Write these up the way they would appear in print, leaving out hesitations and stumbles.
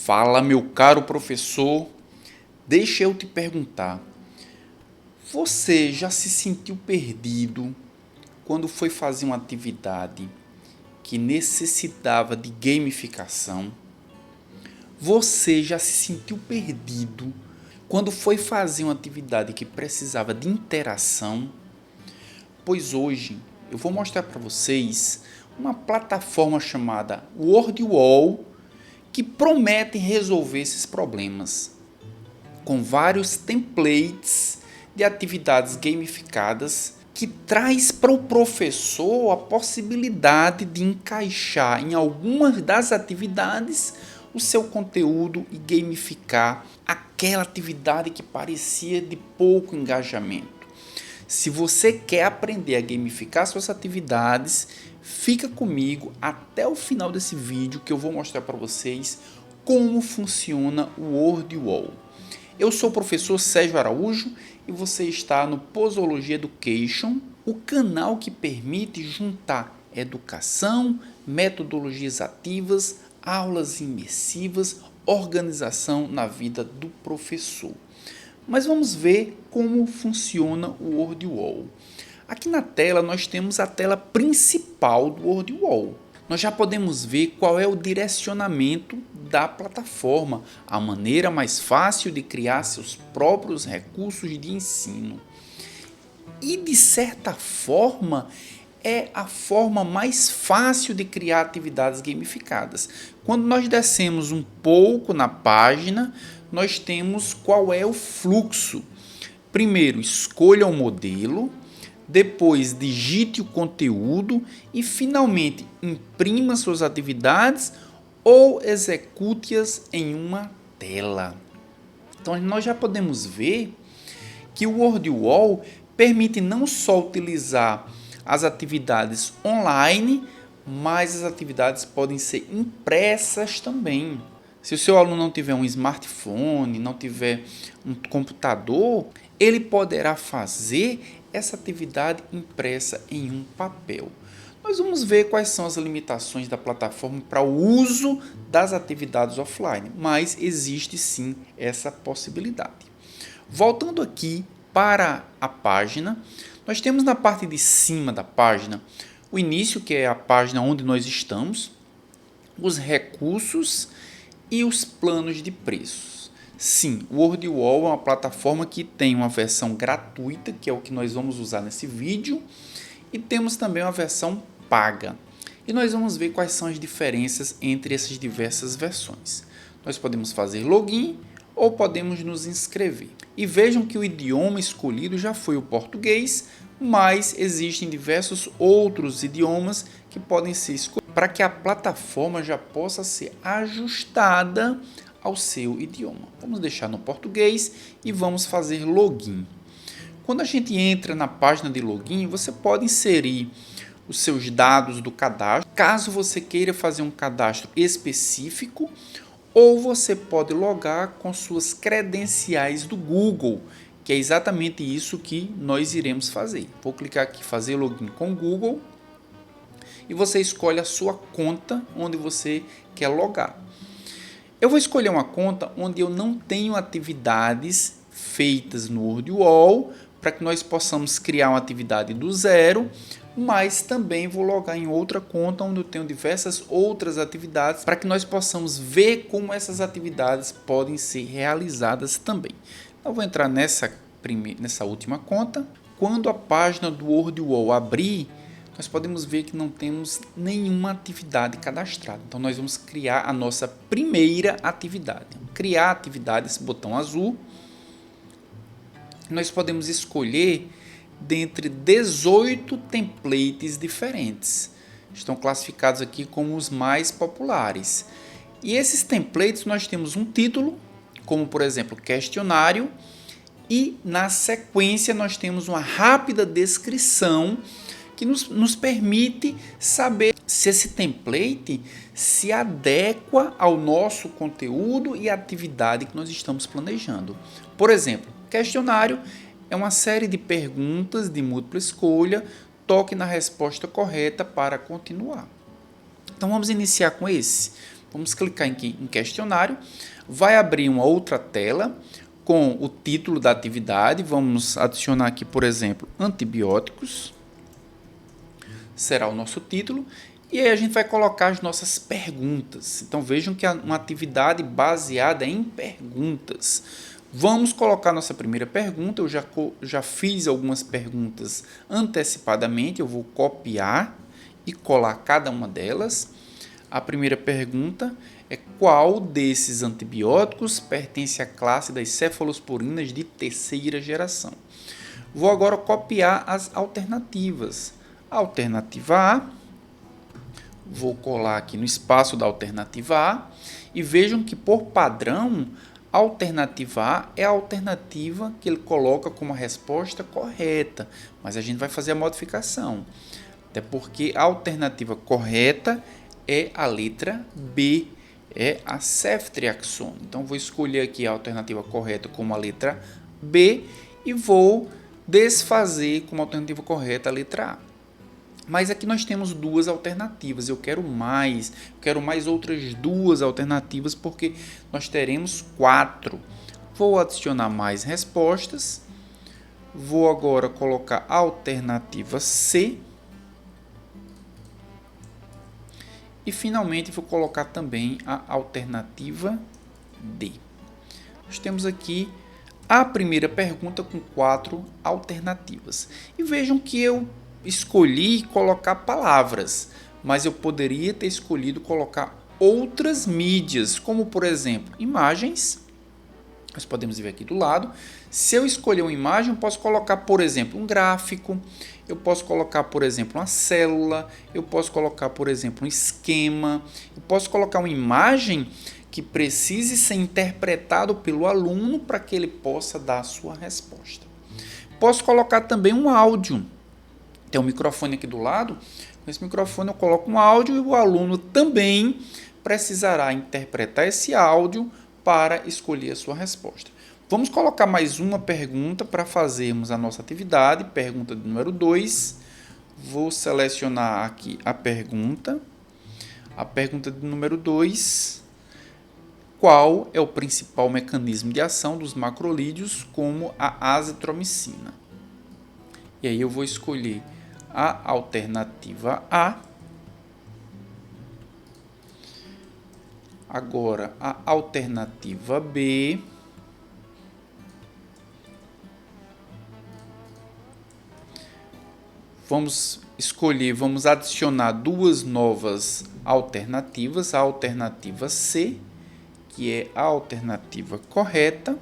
Fala, meu caro professor, deixa eu te perguntar, você já se sentiu perdido quando foi fazer uma atividade que necessitava de gamificação? Você já se sentiu perdido quando foi fazer uma atividade que precisava de interação? Pois hoje eu vou mostrar para vocês uma plataforma chamada WordWall que promete resolver esses problemas, com vários templates de atividades gamificadas que traz para o professor a possibilidade de encaixar em algumas das atividades o seu conteúdo e gamificar aquela atividade que parecia de pouco engajamento. Se você quer aprender a gamificar suas atividades, fica comigo até o final desse vídeo que eu vou mostrar para vocês como funciona o WordWall. Eu sou o professor Sérgio Araújo e você está no Posology Education, o canal que permite juntar educação, metodologias ativas, aulas imersivas, organização na vida do professor. Mas vamos ver como funciona o WordWall. Aqui na tela nós temos a tela principal do WordWall. Nós já podemos ver qual é o direcionamento da plataforma, a maneira mais fácil de criar seus próprios recursos de ensino. E de certa forma, é a forma mais fácil de criar atividades gamificadas. Quando nós descemos um pouco na página, nós temos qual é o fluxo. Primeiro, escolha o modelo, depois digite o conteúdo e finalmente imprima suas atividades ou execute-as em uma tela. Então nós já podemos ver que o WordWall permite não só utilizar as atividades online, mas as atividades podem ser impressas também. Se o seu aluno não tiver um smartphone, não tiver um computador, ele poderá fazer essa atividade impressa em um papel. Nós vamos ver quais são as limitações da plataforma para o uso das atividades offline, mas existe sim essa possibilidade. Voltando aqui para a página, nós temos na parte de cima da página o início, que é a página onde nós estamos, os recursos e os planos de preços. Sim, o WordWall é uma plataforma que tem uma versão gratuita, que é o que nós vamos usar nesse vídeo, e temos também uma versão paga. E nós vamos ver quais são as diferenças entre essas diversas versões. Nós podemos fazer login ou podemos nos inscrever. E vejam que o idioma escolhido já foi o português, mas existem diversos outros idiomas que podem ser escolhidos para que a plataforma já possa ser ajustada ao seu idioma. Vamos deixar no português e vamos fazer login. Quando a gente entra na página de login, você pode inserir os seus dados do cadastro, caso você queira fazer um cadastro específico, ou você pode logar com suas credenciais do Google, que é exatamente isso que nós iremos fazer. Vou clicar aqui, fazer login com o Google, e você escolhe a sua conta onde você quer logar. Eu vou escolher uma conta onde eu não tenho atividades feitas no WordWall, para que nós possamos criar uma atividade do zero, mas também vou logar em outra conta onde eu tenho diversas outras atividades, para que nós possamos ver como essas atividades podem ser realizadas também. Eu vou entrar nessa última conta. Quando a página do WordWall abrir, nós podemos ver que não temos nenhuma atividade cadastrada. Então, nós vamos criar a nossa primeira atividade. Criar atividade, esse botão azul. Nós podemos escolher dentre 18 templates diferentes. Estão classificados aqui como os mais populares. E esses templates nós temos um título, como por exemplo, questionário, e na sequência nós temos uma rápida descrição que nos permite saber se esse template se adequa ao nosso conteúdo e atividade que nós estamos planejando. Por exemplo, questionário é uma série de perguntas de múltipla escolha, toque na resposta correta para continuar. Então vamos iniciar com esse. Vamos clicar em questionário. Vai abrir uma outra tela com o título da atividade. Vamos adicionar aqui, por exemplo, antibióticos. Será o nosso título. E aí a gente vai colocar as nossas perguntas. Então vejam que é uma atividade baseada em perguntas. Vamos colocar nossa primeira pergunta. Eu já fiz algumas perguntas antecipadamente. Eu vou copiar e colar cada uma delas. A primeira pergunta é: qual desses antibióticos pertence à classe das cefalosporinas de terceira geração? Vou agora copiar as alternativas. Alternativa A, vou colar aqui no espaço da alternativa A e vejam que, por padrão, a alternativa A é a alternativa que ele coloca como a resposta correta, mas a gente vai fazer a modificação, até porque a alternativa correta é a letra B, é a ceftriaxona. Então, vou escolher aqui a alternativa correta como a letra B e vou desfazer como alternativa correta a letra A. Mas aqui nós temos duas alternativas. Eu quero mais outras duas alternativas, porque nós teremos 4. Vou adicionar mais respostas. Vou agora colocar a alternativa C. E finalmente vou colocar também a alternativa D. Nós temos aqui a primeira pergunta com 4 alternativas. E vejam que eu escolhi colocar palavras, mas eu poderia ter escolhido colocar outras mídias, como por exemplo, imagens. Nós podemos ver aqui do lado. Se eu escolher uma imagem, eu posso colocar, por exemplo, um gráfico. Eu posso colocar, por exemplo, uma célula. Eu posso colocar, por exemplo, um esquema. Eu posso colocar uma imagem que precise ser interpretado pelo aluno para que ele possa dar a sua resposta. Posso colocar também um áudio. Tem um microfone aqui do lado. Com esse microfone eu coloco um áudio e o aluno também precisará interpretar esse áudio para escolher a sua resposta. Vamos colocar mais uma pergunta para fazermos a nossa atividade. Pergunta de número 2. Vou selecionar aqui a pergunta. A pergunta de número 2. Qual é o principal mecanismo de ação dos macrolídeos, como a azitromicina? E aí eu vou escolher a alternativa A. Agora, a alternativa B. Vamos adicionar duas novas alternativas. A alternativa C, que é a alternativa correta.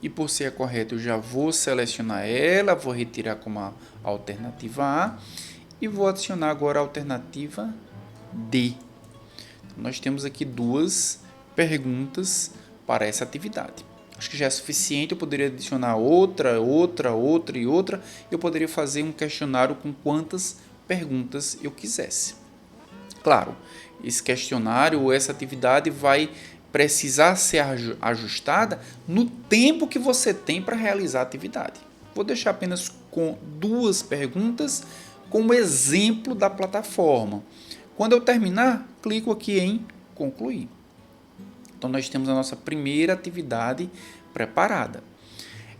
E por ser a correta, eu já vou selecionar ela, vou retirar como a alternativa A e vou adicionar agora a alternativa D. Nós temos aqui duas perguntas para essa atividade. Acho que já é suficiente. Eu poderia adicionar outra. Eu poderia fazer um questionário com quantas perguntas eu quisesse. Claro, esse questionário ou essa atividade vai precisar ser ajustada no tempo que você tem para realizar a atividade. Vou deixar apenas com 2 perguntas como exemplo da plataforma. Quando eu terminar, clico aqui em concluir. Então, nós temos a nossa primeira atividade preparada.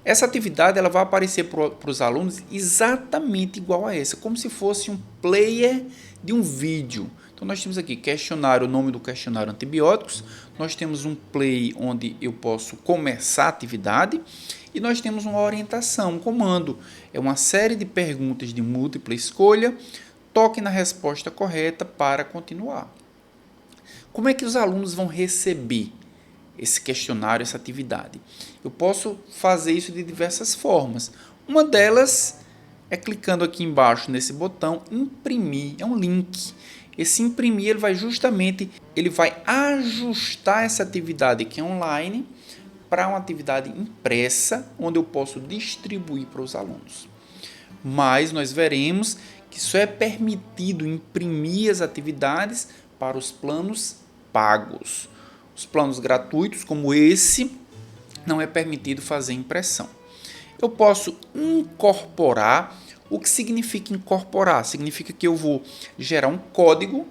Essa atividade ela vai aparecer para os alunos exatamente igual a essa, como se fosse um player de um vídeo. Então, nós temos aqui questionário, o nome do questionário antibióticos. Nós temos um play onde eu posso começar a atividade. E nós temos uma orientação, um comando. É uma série de perguntas de múltipla escolha. Toque na resposta correta para continuar. Como é que os alunos vão receber esse questionário, essa atividade? Eu posso fazer isso de diversas formas. Uma delas é clicando aqui embaixo nesse botão, imprimir, é um link. Esse imprimir ele vai ajustar essa atividade que é online para uma atividade impressa, onde eu posso distribuir para os alunos. Mas nós veremos que só é permitido imprimir as atividades para os planos pagos. Os planos gratuitos, como esse, não é permitido fazer impressão. Eu posso incorporar. O que significa incorporar? Significa que eu vou gerar um código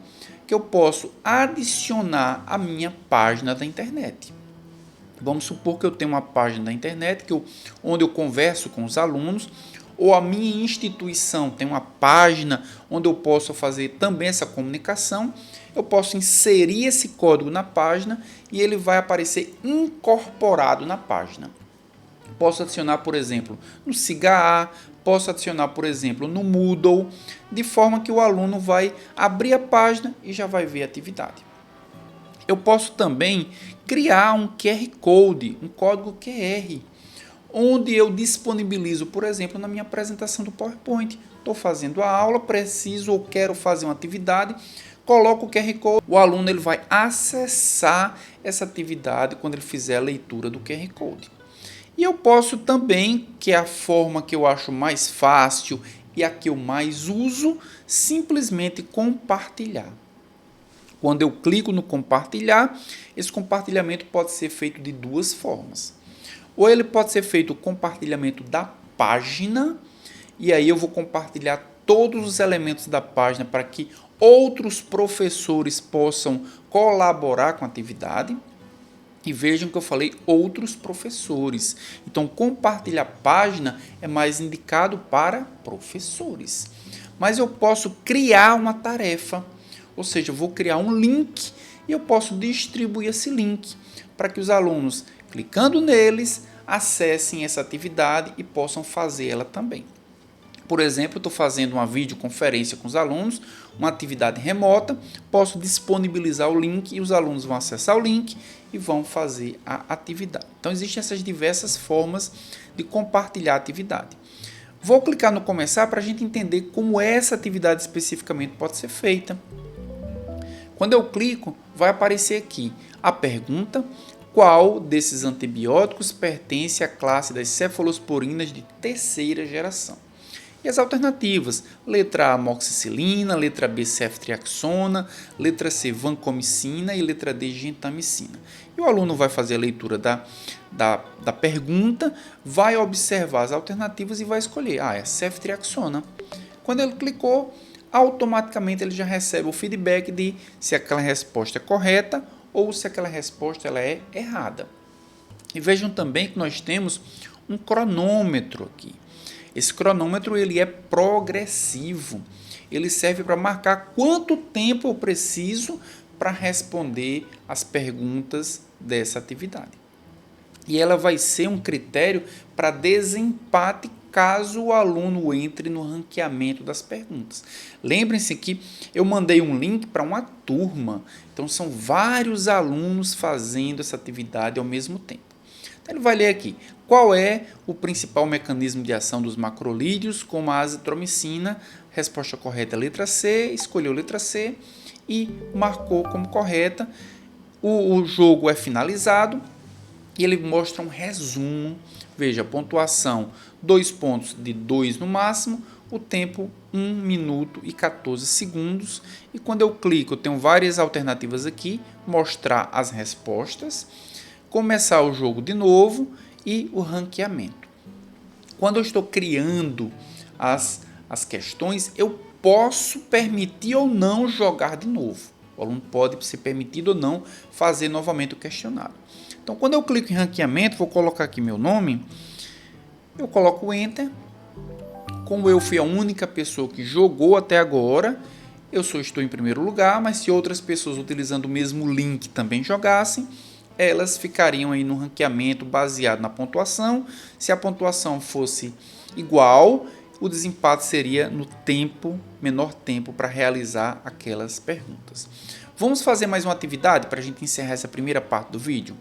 que eu posso adicionar à minha página da internet. Vamos supor que eu tenho uma página da internet onde eu converso com os alunos, ou a minha instituição tem uma página onde eu posso fazer também essa comunicação. Eu posso inserir esse código na página e ele vai aparecer incorporado na página. Posso adicionar, por exemplo, no SIGA, posso adicionar, por exemplo, no Moodle, de forma que o aluno vai abrir a página e já vai ver a atividade. Eu posso também criar um QR Code, um código QR, onde eu disponibilizo, por exemplo, na minha apresentação do PowerPoint. Estou fazendo a aula, preciso ou quero fazer uma atividade, coloco o QR Code, o aluno ele vai acessar essa atividade quando ele fizer a leitura do QR Code. E eu posso também, que é a forma que eu acho mais fácil e a que eu mais uso, simplesmente compartilhar. Quando eu clico no compartilhar, esse compartilhamento pode ser feito de duas formas. Ou ele pode ser feito o compartilhamento da página, e aí eu vou compartilhar todos os elementos da página para que outros professores possam colaborar com a atividade. E vejam que eu falei outros professores. Então, compartilhar página é mais indicado para professores. Mas eu posso criar uma tarefa, ou seja, eu vou criar um link e eu posso distribuir esse link para que os alunos, clicando neles, acessem essa atividade e possam fazer ela também. Por exemplo, eu estou fazendo uma videoconferência com os alunos, uma atividade remota, posso disponibilizar o link e os alunos vão acessar o link e vão fazer a atividade. Então, existem essas diversas formas de compartilhar a atividade. Vou clicar no começar para a gente entender como essa atividade especificamente pode ser feita. Quando eu clico, vai aparecer aqui a pergunta: qual desses antibióticos pertence à classe das cefalosporinas de terceira geração? E as alternativas: letra A, amoxicilina, letra B, ceftriaxona, letra C, vancomicina e letra D, gentamicina. E o aluno vai fazer a leitura da pergunta, vai observar as alternativas e vai escolher. É ceftriaxona. Quando ele clicou, automaticamente ele já recebe o feedback de se aquela resposta é correta ou se aquela resposta ela é errada. E vejam também que nós temos um cronômetro aqui. Esse cronômetro ele é progressivo. Ele serve para marcar quanto tempo eu preciso para responder as perguntas dessa atividade. E ela vai ser um critério para desempate caso o aluno entre no ranqueamento das perguntas. Lembrem-se que eu mandei um link para uma turma, então são vários alunos fazendo essa atividade ao mesmo tempo. Então, ele vai ler aqui: qual é o principal mecanismo de ação dos macrolídeos como a azitromicina? Resposta correta é a letra C, escolheu a letra C e marcou como correta. O jogo é finalizado e ele mostra um resumo. Veja, a pontuação 2 pontos de 2 no máximo, o tempo 1 minuto e 14 segundos. E quando eu clico, eu tenho várias alternativas aqui: mostrar as respostas, começar o jogo de novo e o ranqueamento. Quando eu estou criando as questões, eu posso permitir ou não jogar de novo. O aluno pode ser permitido ou não fazer novamente o questionário. Então, quando eu clico em ranqueamento, vou colocar aqui meu nome, eu coloco o Enter. Como eu fui a única pessoa que jogou até agora, eu só estou em primeiro lugar, mas se outras pessoas utilizando o mesmo link também jogassem, elas ficariam aí no ranqueamento baseado na pontuação. Se a pontuação fosse igual, o desempate seria no menor tempo para realizar aquelas perguntas. Vamos fazer mais uma atividade para a gente encerrar essa primeira parte do vídeo?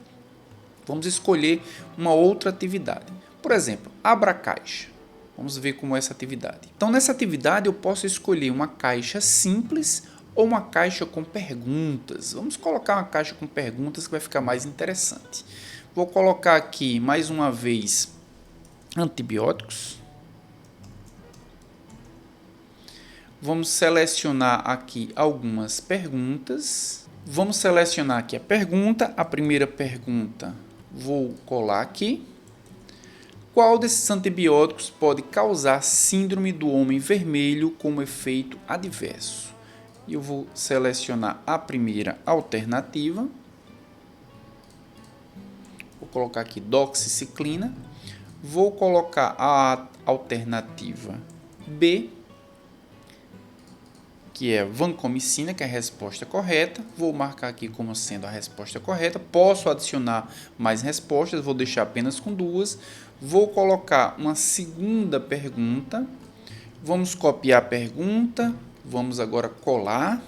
Vamos escolher uma outra atividade. Por exemplo, abra a caixa. Vamos ver como é essa atividade. Então, nessa atividade eu posso escolher uma caixa simples ou uma caixa com perguntas. Vamos colocar uma caixa com perguntas que vai ficar mais interessante. Vou colocar aqui mais uma vez antibióticos. Vamos selecionar aqui algumas perguntas. Vamos selecionar aqui a pergunta. A primeira pergunta vou colar aqui. Qual desses antibióticos pode causar síndrome do homem vermelho como efeito adverso? e eu vou selecionar a primeira alternativa. Vou colocar aqui doxiciclina. Vou colocar a alternativa B, que é vancomicina, que é a resposta correta. Vou marcar aqui como sendo a resposta correta. Posso adicionar mais respostas, vou deixar apenas com 2. Vou colocar uma segunda pergunta. Vamos copiar a pergunta. Vamos agora colar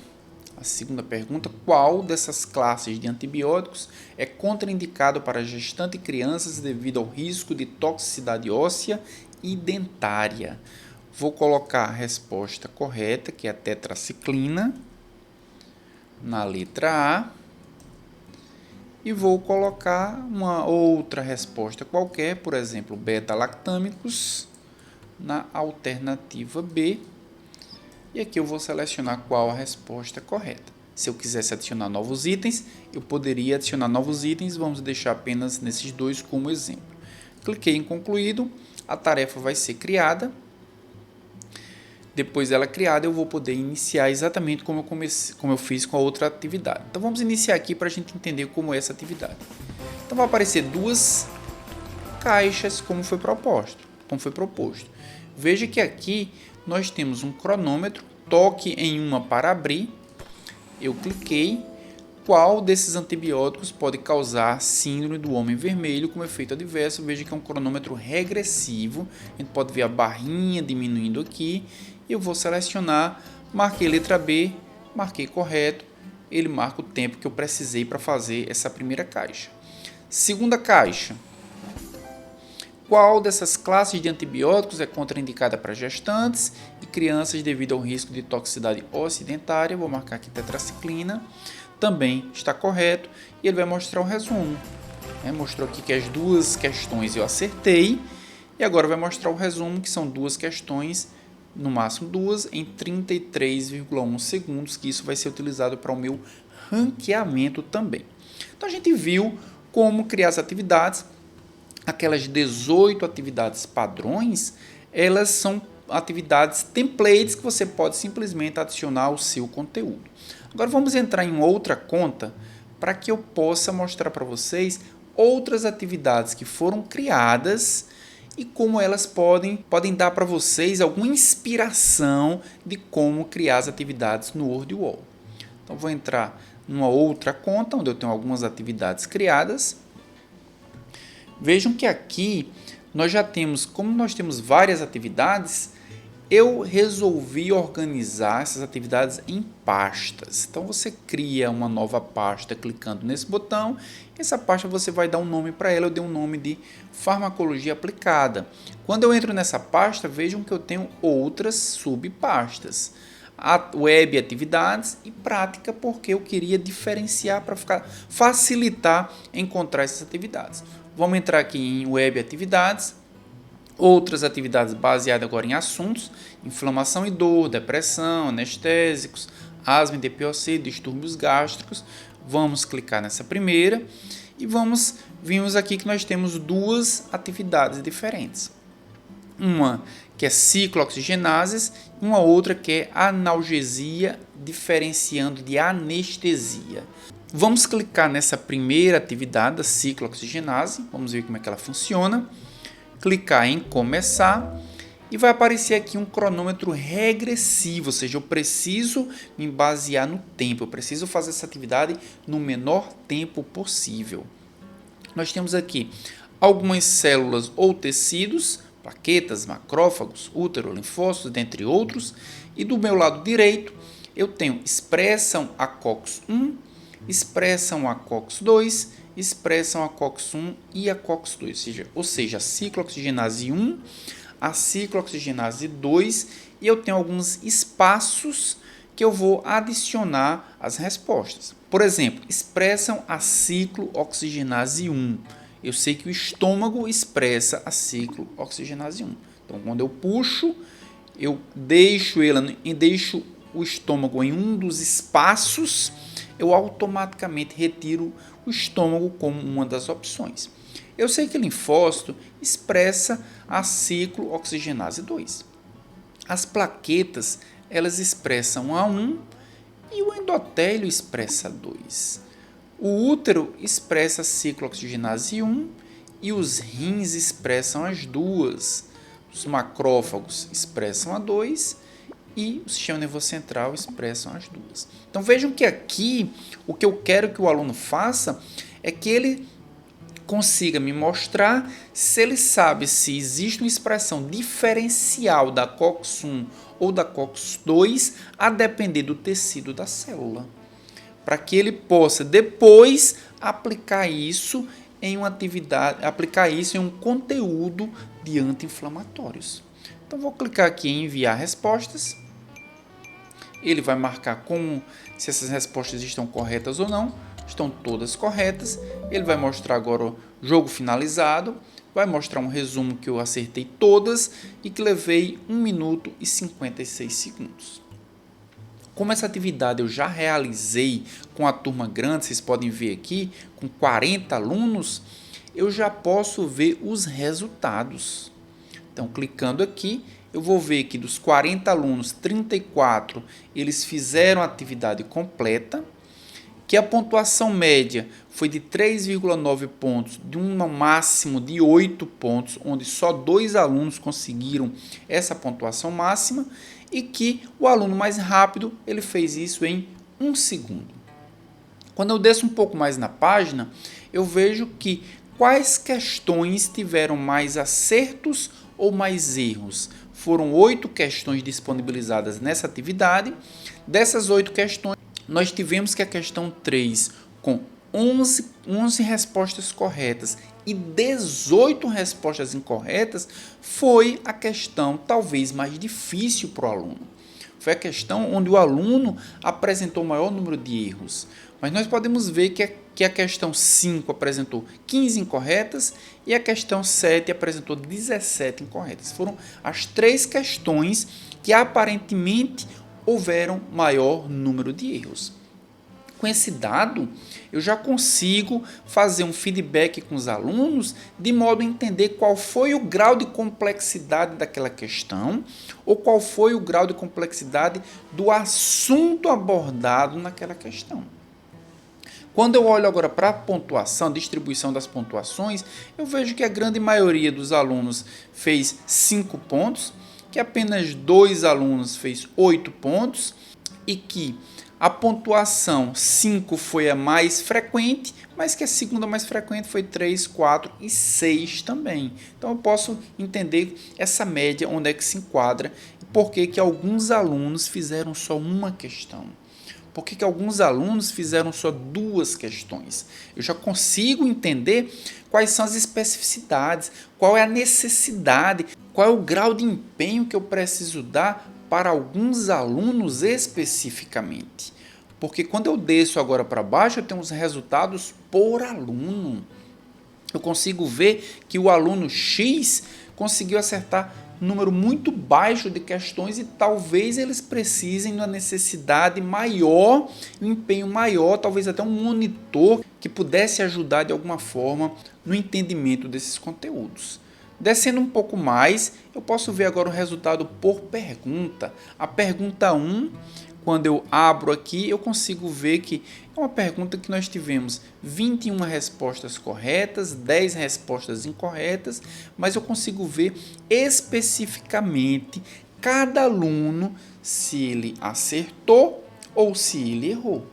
a segunda pergunta. Qual dessas classes de antibióticos é contraindicado para gestante e crianças devido ao risco de toxicidade óssea e dentária? Vou colocar a resposta correta, que é a tetraciclina, na letra A. E vou colocar uma outra resposta qualquer, por exemplo, beta-lactâmicos, na alternativa B. E aqui eu vou selecionar qual a resposta correta. Se eu quisesse adicionar novos itens, eu poderia adicionar novos itens. Vamos deixar apenas nesses 2 como exemplo. Cliquei em concluído, a tarefa vai ser criada. Depois dela criada, eu vou poder iniciar exatamente como eu fiz com a outra atividade. Então, vamos iniciar aqui para a gente entender como é essa atividade. Então, vai aparecer 2 caixas como foi proposto. Veja que aqui nós temos um cronômetro, toque em uma para abrir. Eu cliquei. Qual desses antibióticos pode causar síndrome do homem vermelho como efeito adverso? Veja que é um cronômetro regressivo. A gente pode ver a barrinha diminuindo aqui. Eu vou selecionar, marquei letra B, marquei correto. Ele marca o tempo que eu precisei para fazer essa primeira caixa. Segunda caixa. Qual dessas classes de antibióticos é contraindicada para gestantes e crianças devido ao risco de toxicidade óssea e dentária? Vou marcar aqui tetraciclina. Também está correto. E ele vai mostrar o resumo. Mostrou aqui que as 2 questões eu acertei. E agora vai mostrar o resumo, que são 2 questões, no máximo 2, em 33,1 segundos, que isso vai ser utilizado para o meu ranqueamento também. Então, a gente viu como criar as atividades. Aquelas 18 atividades padrões, elas são atividades templates que você pode simplesmente adicionar ao seu conteúdo. Agora vamos entrar em outra conta para que eu possa mostrar para vocês outras atividades que foram criadas e como elas podem dar para vocês alguma inspiração de como criar as atividades no WordWall. Então vou entrar numa outra conta onde eu tenho algumas atividades criadas. Vejam que aqui nós já temos, como nós temos várias atividades, eu resolvi organizar essas atividades em pastas. Então, você cria uma nova pasta clicando nesse botão. Essa pasta você vai dar um nome para ela. Eu dei um nome de farmacologia aplicada. Quando eu entro nessa pasta, vejam que eu tenho outras subpastas. Web atividades e prática, porque eu queria diferenciar para facilitar encontrar essas atividades. Vamos entrar aqui em web atividades, outras atividades baseadas agora em assuntos, inflamação e dor, depressão, anestésicos, asma e DPOC, distúrbios gástricos. Vamos clicar nessa primeira e vimos aqui que nós temos 2 atividades diferentes. Uma que é ciclooxigenases e uma outra que é analgesia diferenciando de anestesia. Vamos clicar nessa primeira atividade da ciclooxigenase, vamos ver como é que ela funciona. Clicar em começar e vai aparecer aqui um cronômetro regressivo, ou seja, eu preciso me basear no tempo, eu preciso fazer essa atividade no menor tempo possível. Nós temos aqui algumas células ou tecidos, plaquetas, macrófagos, útero, linfócitos, dentre outros. E do meu lado direito, eu tenho expressam a COX-1, expressam a COX-2, expressam a COX-1 e a COX-2, ou seja, a ciclooxigenase 1, a ciclooxigenase 2, e eu tenho alguns espaços que eu vou adicionar as respostas. Por exemplo, expressam a ciclooxigenase 1. Eu sei que o estômago expressa a ciclooxigenase 1. Então, quando eu puxo, eu deixo o estômago em um dos espaços, eu automaticamente retiro o estômago como uma das opções. Eu sei que linfócito expressa a ciclooxigenase 2. As plaquetas, elas expressam A1 e o endotélio expressa 2. O útero expressa ciclooxigenase 1 e os rins expressam as duas. Os macrófagos expressam a 2 e o sistema nervoso central expressam as duas. Então vejam que aqui o que eu quero que o aluno faça é que ele consiga me mostrar se ele sabe se existe uma expressão diferencial da COX-1 ou da COX-2 a depender do tecido da célula, para que ele possa depois aplicar isso em uma atividade, aplicar isso em um conteúdo de anti-inflamatórios. Então vou clicar aqui em enviar respostas. Ele vai marcar como se essas respostas estão corretas ou não. Estão todas corretas. Ele vai mostrar agora o jogo finalizado. Vai mostrar um resumo que eu acertei todas e que levei 1 minuto e 56 segundos. Como essa atividade eu já realizei com a turma grande, vocês podem ver aqui, com 40 alunos, eu já posso ver os resultados. Então, clicando aqui, eu vou ver que dos 40 alunos, 34 eles fizeram a atividade completa, que a pontuação média foi de 3,9 pontos, de um máximo de 8 pontos, onde só 2 alunos conseguiram essa pontuação máxima, e que o aluno mais rápido ele fez isso em 1 segundo. Quando eu desço um pouco mais na página, eu vejo que quais questões tiveram mais acertos ou mais erros. Foram 8 questões disponibilizadas nessa atividade. Dessas 8 questões, nós tivemos que a questão 3, com 11 respostas corretas e 18 respostas incorretas, foi a questão talvez mais difícil para o aluno. Foi a questão onde o aluno apresentou o maior número de erros. Mas nós podemos ver que a questão 5 apresentou 15 incorretas e a questão 7 apresentou 17 incorretas. Foram as 3 questões que aparentemente houveram maior número de erros. Com esse dado, eu já consigo fazer um feedback com os alunos de modo a entender qual foi o grau de complexidade daquela questão ou qual foi o grau de complexidade do assunto abordado naquela questão. Quando eu olho agora para a pontuação, a distribuição das pontuações, eu vejo que a grande maioria dos alunos fez 5 pontos, que apenas 2 alunos fez 8 pontos e que a pontuação 5 foi a mais frequente, mas que a segunda mais frequente foi 3, 4 e 6 também. Então eu posso entender essa média, onde é que se enquadra e por que alguns alunos fizeram só uma questão. Por que alguns alunos fizeram só 2 questões? Eu já consigo entender quais são as especificidades, qual é a necessidade, qual é o grau de empenho que eu preciso dar para alguns alunos especificamente. Porque quando eu desço agora para baixo, eu tenho os resultados por aluno. Eu consigo ver que o aluno X conseguiu acertar um número muito baixo de questões e talvez eles precisem de uma necessidade maior, um empenho maior, talvez até um monitor que pudesse ajudar de alguma forma no entendimento desses conteúdos. Descendo um pouco mais, eu posso ver agora o resultado por pergunta. A pergunta 1, quando eu abro aqui, eu consigo ver que é uma pergunta que nós tivemos 21 respostas corretas, 10 respostas incorretas, mas eu consigo ver especificamente cada aluno se ele acertou ou se ele errou.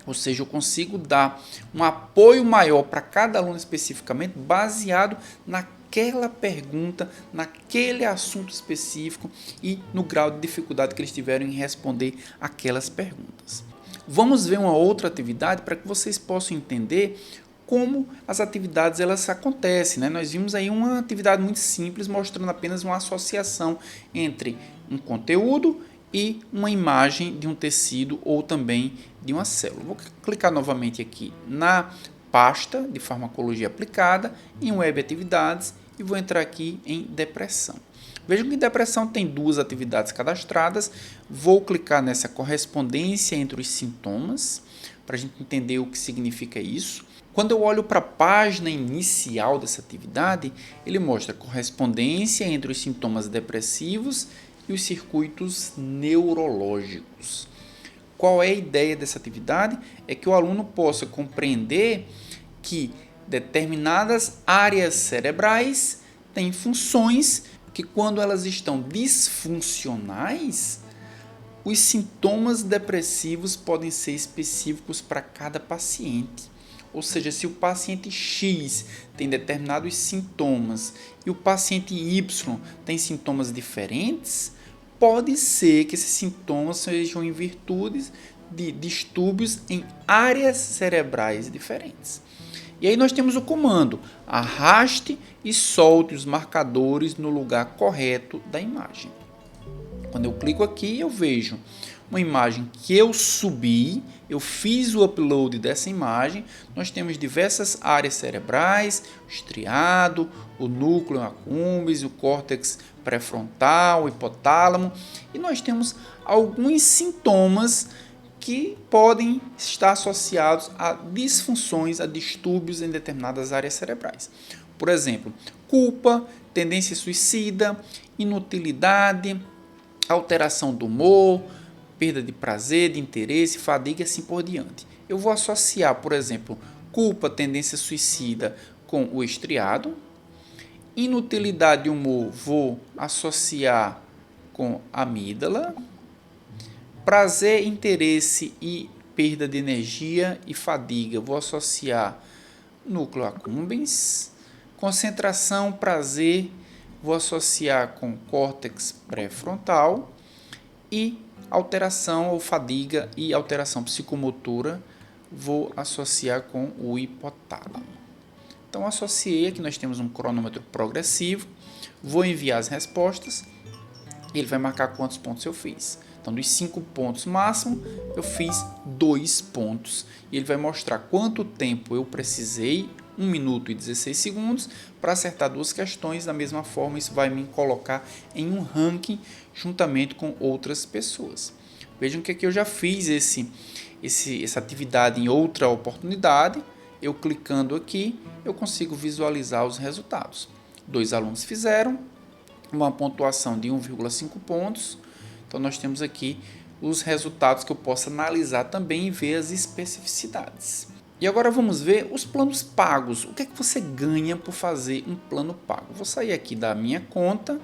Ou seja, eu consigo dar um apoio maior para cada aluno especificamente, baseado naquela pergunta, naquele assunto específico e no grau de dificuldade que eles tiveram em responder aquelas perguntas. Vamos ver uma outra atividade para que vocês possam entender como as atividades elas acontecem, né? Nós vimos aí uma atividade muito simples, mostrando apenas uma associação entre um conteúdo e uma imagem de um tecido ou também de uma célula. Vou clicar novamente aqui na pasta de farmacologia aplicada, em web atividades, e vou entrar aqui em depressão. Vejam que em depressão tem 2 atividades cadastradas. Vou clicar nessa correspondência entre os sintomas, para a gente entender o que significa isso. Quando eu olho para a página inicial dessa atividade, ele mostra correspondência entre os sintomas depressivos e os circuitos neurológicos. qual é a ideia dessa atividade? É que o aluno possa compreender que determinadas áreas cerebrais têm funções que, quando elas estão disfuncionais, os sintomas depressivos podem ser específicos para cada paciente. Ou seja, se o paciente X tem determinados sintomas e o paciente Y tem sintomas diferentes, pode ser que esses sintomas sejam em virtude de distúrbios em áreas cerebrais diferentes. E aí nós temos o comando: arraste e solte os marcadores no lugar correto da imagem. Quando eu clico aqui, eu vejo uma imagem que eu subi, eu fiz o upload dessa imagem. Nós temos diversas áreas cerebrais, o estriado, o núcleo accumbens, o córtex pré-frontal, o hipotálamo, e nós temos alguns sintomas que podem estar associados a disfunções, a distúrbios em determinadas áreas cerebrais. Por exemplo, culpa, tendência suicida, inutilidade, alteração do humor, perda de prazer, de interesse, fadiga e assim por diante. Eu vou associar, por exemplo, culpa, tendência suicida com o estriado. Inutilidade de humor vou associar com a amígdala. Prazer, interesse e perda de energia e fadiga vou associar núcleo accumbens. Concentração, prazer vou associar com córtex pré-frontal, e alteração ou fadiga e alteração psicomotora vou associar com o hipotálamo. Então, associei, aqui nós temos um cronômetro progressivo, vou enviar as respostas e ele vai marcar quantos pontos eu fiz. Então, dos 5 pontos máximo, eu fiz 2 pontos. E ele vai mostrar quanto tempo eu precisei, 1 minuto e 16 segundos, para acertar 2 questões. Da mesma forma, isso vai me colocar em um ranking juntamente com outras pessoas. Vejam que aqui eu já fiz essa atividade em outra oportunidade. Eu clicando aqui, eu consigo visualizar os resultados. 2 alunos fizeram, uma pontuação de 1,5 pontos. Então, nós temos aqui os resultados que eu posso analisar também e ver as especificidades. E agora vamos ver os planos pagos. O que é que você ganha por fazer um plano pago? Vou sair aqui da minha conta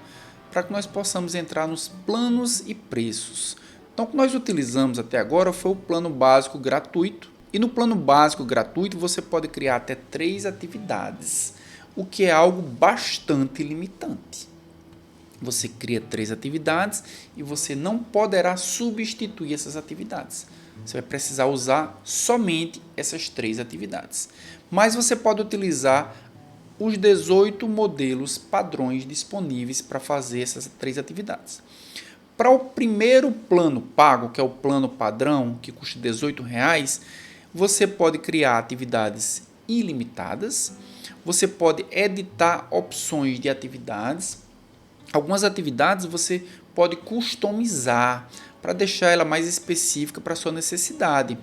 para que nós possamos entrar nos planos e preços. Então, o que nós utilizamos até agora foi o plano básico gratuito. E no plano básico gratuito você pode criar até 3 atividades, o que é algo bastante limitante. Você cria 3 atividades e você não poderá substituir essas atividades. Você vai precisar usar somente essas 3 atividades. Mas você pode utilizar os 18 modelos padrões disponíveis para fazer essas 3 atividades. Para o primeiro plano pago, que é o plano padrão, que custa R$ 18, você pode criar atividades ilimitadas, você pode editar opções de atividades. Algumas atividades você pode customizar para deixar ela mais específica para a sua necessidade.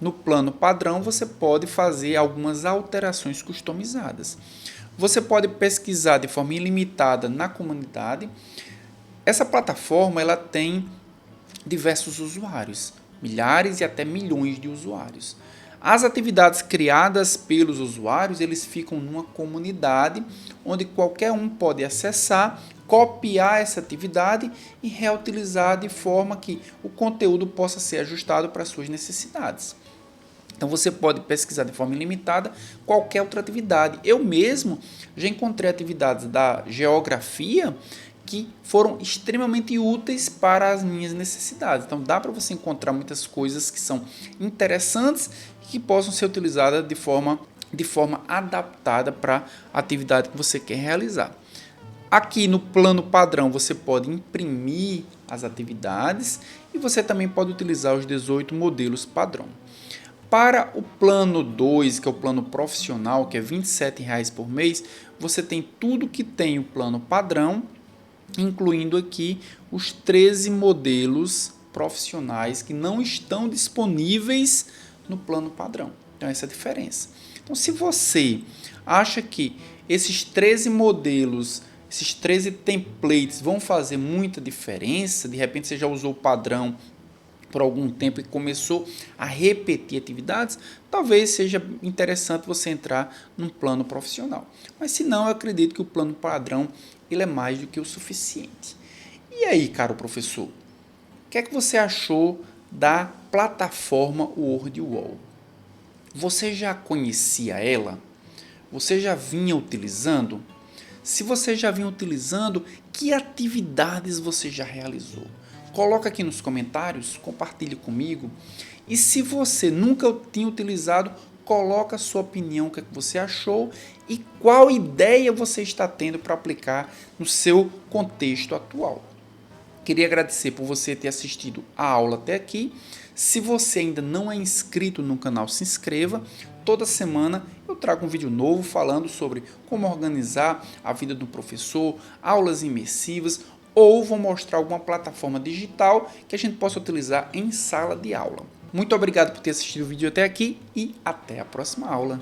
No plano padrão, você pode fazer algumas alterações customizadas. Você pode pesquisar de forma ilimitada na comunidade. Essa plataforma ela tem diversos usuários, milhares e até milhões de usuários. As atividades criadas pelos usuários, eles ficam numa comunidade onde qualquer um pode acessar, copiar essa atividade e reutilizar de forma que o conteúdo possa ser ajustado para as suas necessidades. Então você pode pesquisar de forma ilimitada qualquer outra atividade. Eu mesmo já encontrei atividades da geografia que foram extremamente úteis para as minhas necessidades. Então dá para você encontrar muitas coisas que são interessantes e que possam ser utilizadas de forma adaptada para a atividade que você quer realizar. Aqui no plano padrão você pode imprimir as atividades e você também pode utilizar os 18 modelos padrão. Para o plano 2, que é o plano profissional, que é R$ 27 por mês, você tem tudo que tem o plano padrão, incluindo aqui os 13 modelos profissionais que não estão disponíveis no plano padrão. Então, essa é a diferença. Então, se você acha que esses 13 modelos, esses 13 templates vão fazer muita diferença, de repente você já usou o padrão por algum tempo e começou a repetir atividades, talvez seja interessante você entrar num plano profissional. Mas se não, eu acredito que o plano padrão ele é mais do que o suficiente. E aí, caro professor, o que é que você achou da plataforma WordWall? Você já conhecia ela? Você já vinha utilizando? Se você já vinha utilizando, que atividades você já realizou? Coloca aqui nos comentários, compartilhe comigo. E se você nunca tinha utilizado, coloca a sua opinião, o que você achou e qual ideia você está tendo para aplicar no seu contexto atual. Queria agradecer por você ter assistido a aula até aqui. Se você ainda não é inscrito no canal, se inscreva. Toda semana eu trago um vídeo novo falando sobre como organizar a vida do professor, aulas imersivas, ou vou mostrar alguma plataforma digital que a gente possa utilizar em sala de aula. Muito obrigado por ter assistido o vídeo até aqui e até a próxima aula.